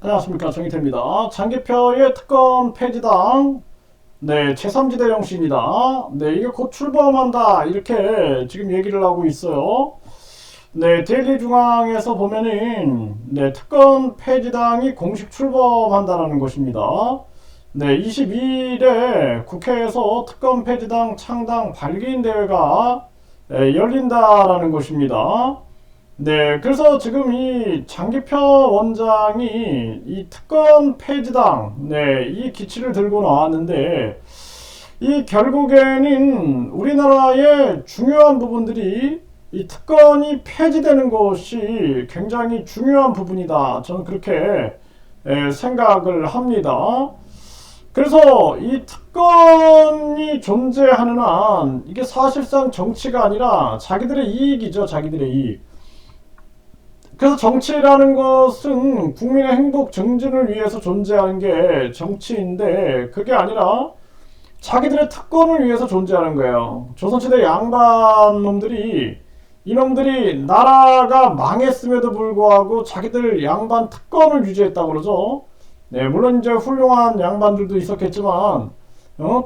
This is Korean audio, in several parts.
안녕하십니까, 정의태입니다. 장기표의 특검 폐지당 제3지대 정신이다. 이게 곧 출범한다, 이렇게 지금 얘기를 하고 있어요. 데일리중앙에서 보면은 특검 폐지당이 공식 출범한다라는 것입니다. 22일에 국회에서 특검 폐지당 창당 발기인 대회가 열린다라는 것입니다. 그래서 지금 이 장기표 원장이 이 특검 폐지당, 이 기치를 들고 나왔는데, 이 결국에는 우리나라의 중요한 부분들이 이 특검이 폐지되는 것이 굉장히 중요한 부분이다. 저는 그렇게 생각을 합니다. 그래서 이 특검이 존재하는 한 이게 사실상 정치가 아니라 자기들의 이익이죠. 자기들의 이익. 그래서 정치라는 것은 국민의 행복 증진을 위해서 존재하는 게 정치인데, 그게 아니라 자기들의 특권을 위해서 존재하는 거예요. 조선시대 양반놈들이, 이놈들이 나라가 망했음에도 불구하고 자기들 양반 특권을 유지했다고 그러죠. 물론 이제 훌륭한 양반들도 있었겠지만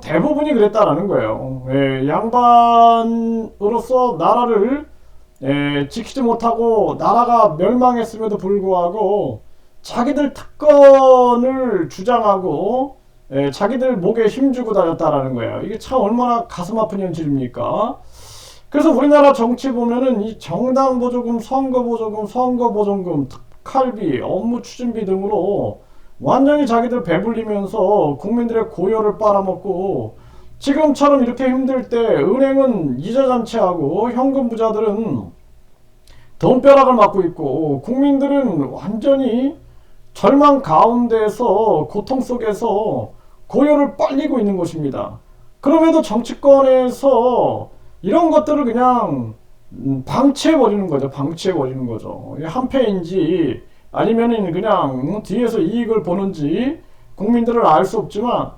대부분이 그랬다라는 거예요. 양반으로서 나라를 지키지 못하고 나라가 멸망했음에도 불구하고 자기들 특권을 주장하고 자기들 목에 힘주고 다녔다라는 거예요. 이게 참 얼마나 가슴 아픈 현실입니까? 그래서 우리나라 정치 보면은 이 정당 보조금, 선거 보조금, 선거 보전금, 특활비, 업무 추진비 등으로 완전히 자기들 배불리면서 국민들의 고열을 빨아먹고, 지금처럼 이렇게 힘들 때 은행은 이자 잔치하고 현금 부자들은 돈벼락을 맞고 있고, 국민들은 완전히 절망 가운데서 고통 속에서 고열을 빨리고 있는 것입니다. 그럼에도 정치권에서 이런 것들을 그냥 방치해버리는 거죠. 방치해버리는 거죠. 한패인지 아니면은 그냥 뒤에서 이익을 보는지 국민들을 알 수 없지만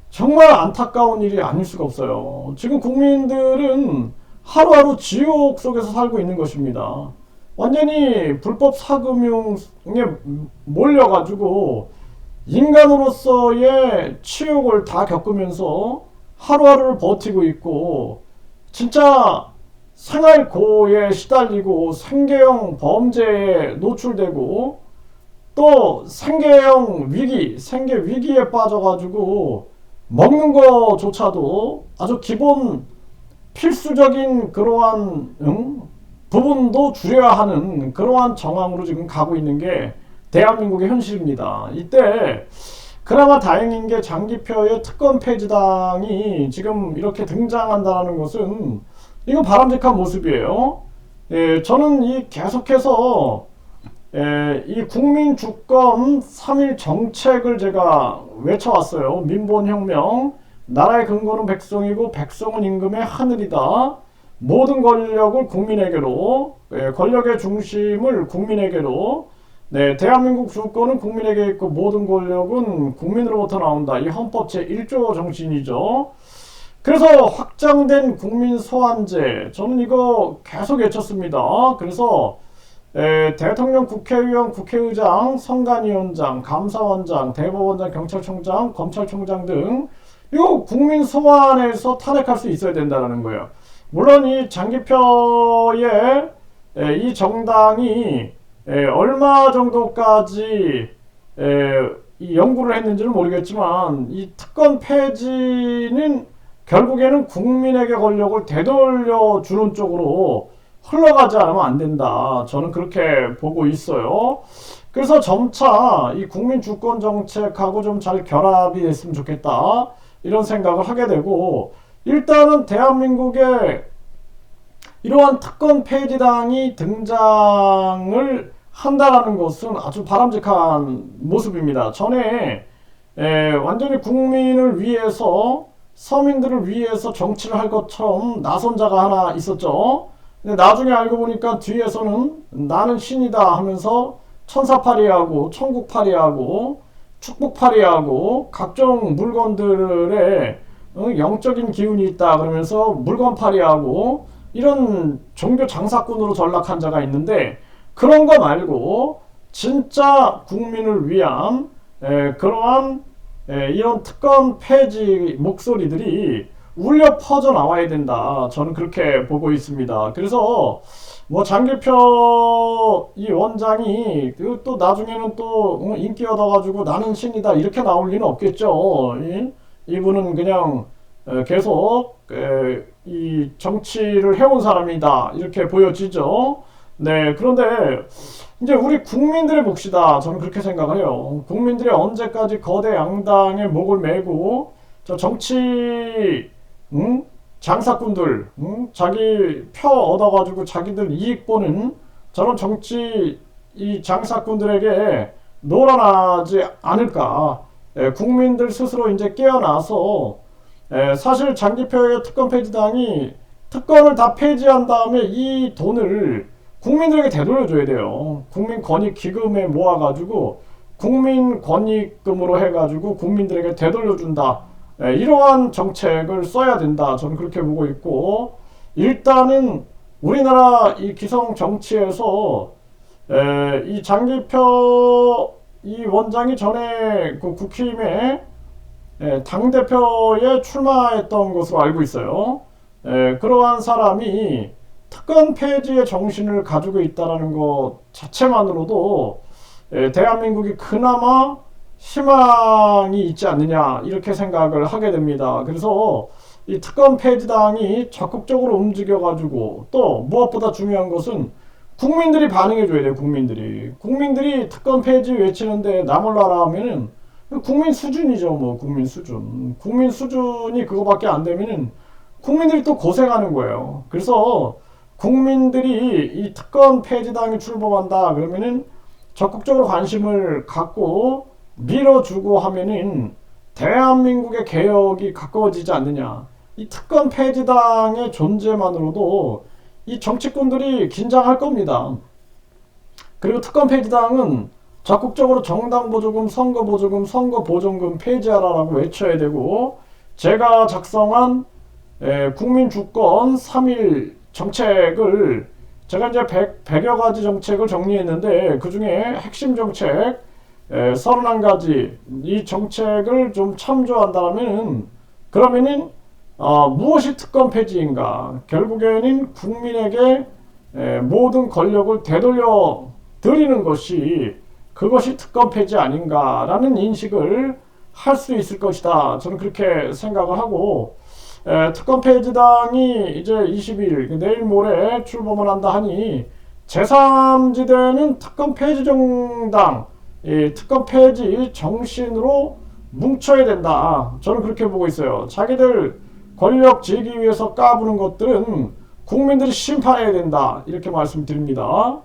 정말 안타까운 일이 아닐 수가 없어요. 지금 국민들은 하루하루 지옥 속에서 살고 있는 것입니다. 완전히 불법 사금융에 몰려가지고 인간으로서의 치욕을 다 겪으면서 하루하루를 버티고 있고, 진짜 생활고에 시달리고 생계형 범죄에 노출되고 또 생계형 위기, 생계 위기에 빠져가지고 먹는 거조차도 아주 기본 필수적인 그러한 부분도 줄여야 하는 그러한 정황으로 지금 가고 있는 게 대한민국의 현실입니다. 이때 그나마 다행인 게 장기표의 특검 폐지당이 지금 이렇게 등장한다는 것은 이건 바람직한 모습이에요. 저는 이 계속해서 이 국민 주권 3.1 정책을 제가 외쳐왔어요. 민본혁명, 나라의 근거는 백성이고 백성은 임금의 하늘이다. 모든 권력을 국민에게로, 권력의 중심을 국민에게로, 대한민국 주권은 국민에게 있고 모든 권력은 국민으로부터 나온다. 이 헌법 제1조 정신이죠. 그래서 확장된 국민 소환제, 저는 이거 계속 외쳤습니다. 그래서 대통령, 국회의원, 국회의장, 선관위원장, 감사원장, 대법원장, 경찰청장, 검찰총장 등 이거 국민 소환해서 탄핵할 수 있어야 된다는 거예요. 물론 이 장기표의 이 정당이 얼마 정도까지 이 연구를 했는지는 모르겠지만, 이 특권 폐지는 결국에는 국민에게 권력을 되돌려 주는 쪽으로 흘러가지 않으면 안 된다. 저는 그렇게 보고 있어요. 그래서 점차 이 국민 주권 정책하고 좀 잘 결합이 됐으면 좋겠다, 이런 생각을 하게 되고, 일단은 대한민국에 이러한 특권 폐지당이 등장을 한다라는 것은 아주 바람직한 모습입니다. 전에 완전히 국민을 위해서, 서민들을 위해서 정치를 할 것처럼 나선 자가 하나 있었죠. 근데 나중에 알고 보니까 뒤에서는 나는 신이다 하면서 천사파리하고 천국파리하고 축복파리하고 각종 물건들의 영적인 기운이 있다 그러면서 물건파리하고 이런 종교 장사꾼으로 전락한 자가 있는데, 그런 거 말고 진짜 국민을 위한 그러한 이런 특권 폐지 목소리들이 울려 퍼져 나와야 된다. 저는 그렇게 보고 있습니다. 그래서 뭐 장기표 이 원장이 또 나중에는 또 인기 얻어가지고 나는 신이다 이렇게 나올 리는 없겠죠. 이분은 그냥 계속 이 정치를 해온 사람이다 이렇게 보여지죠. 네, 그런데 이제 우리 국민들을 봅시다. 저는 그렇게 생각을 해요. 국민들이 언제까지 거대 양당의 목을 메고 저 정치 장사꾼들 자기 표 얻어가지고 자기들 이익 보는 저런 정치 이 장사꾼들에게 놀아나지 않을까. 국민들 스스로 이제 깨어나서 사실 장기표의 특권 폐지당이 특권을 다 폐지한 다음에 이 돈을 국민들에게 되돌려줘야 돼요. 국민권익기금에 모아가지고 국민권익금으로 해가지고 국민들에게 되돌려준다. 이러한 정책을 써야 된다. 저는 그렇게 보고 있고, 일단은 우리나라 이 기성 정치에서 이 장기표 이 원장이 전에 그 국힘에 당대표에 출마했던 것으로 알고 있어요. 그러한 사람이 특권 폐지의 정신을 가지고 있다는 것 자체만으로도 대한민국이 그나마 희망이 있지 않느냐 이렇게 생각을 하게 됩니다. 그래서 이 특권 폐지당이 적극적으로 움직여가지고 또 무엇보다 중요한 것은 국민들이 반응해줘야 돼요. 국민들이 특권 폐지 외치는데 나 몰라라 하면은 국민 수준이죠. 뭐 국민 수준이 그거밖에 안 되면은 국민들이 또 고생하는 거예요. 그래서 국민들이 이 특권 폐지당이 출범한다 그러면은 적극적으로 관심을 갖고 밀어주고 하면은 대한민국의 개혁이 가까워지지 않느냐. 이 특권 폐지당의 존재만으로도 이 정치꾼들이 긴장할 겁니다. 그리고 특권 폐지당은 적극적으로 정당 보조금, 선거 보조금, 선거 보전금 폐지하라라고 외쳐야 되고, 제가 작성한 국민 주권 3.1 정책을 제가 이제 100여 가지 정책을 정리했는데 그 중에 핵심 정책 31가지 이 정책을 좀 참조한다면 그러면은 무엇이 특권 폐지인가? 결국에는 국민에게 모든 권력을 되돌려 드리는 것이 그것이 특권 폐지 아닌가라는 인식을 할 수 있을 것이다. 저는 그렇게 생각을 하고 특권 폐지당이 이제 20일 내일 모레 출범을 한다 하니 제3지대는 특권 폐지 정당 이 특권 폐지 정신으로 뭉쳐야 된다. 저는 그렇게 보고 있어요. 자기들 권력 쥐기 위해서 까부는 것들은 국민들이 심판해야 된다. 이렇게 말씀드립니다.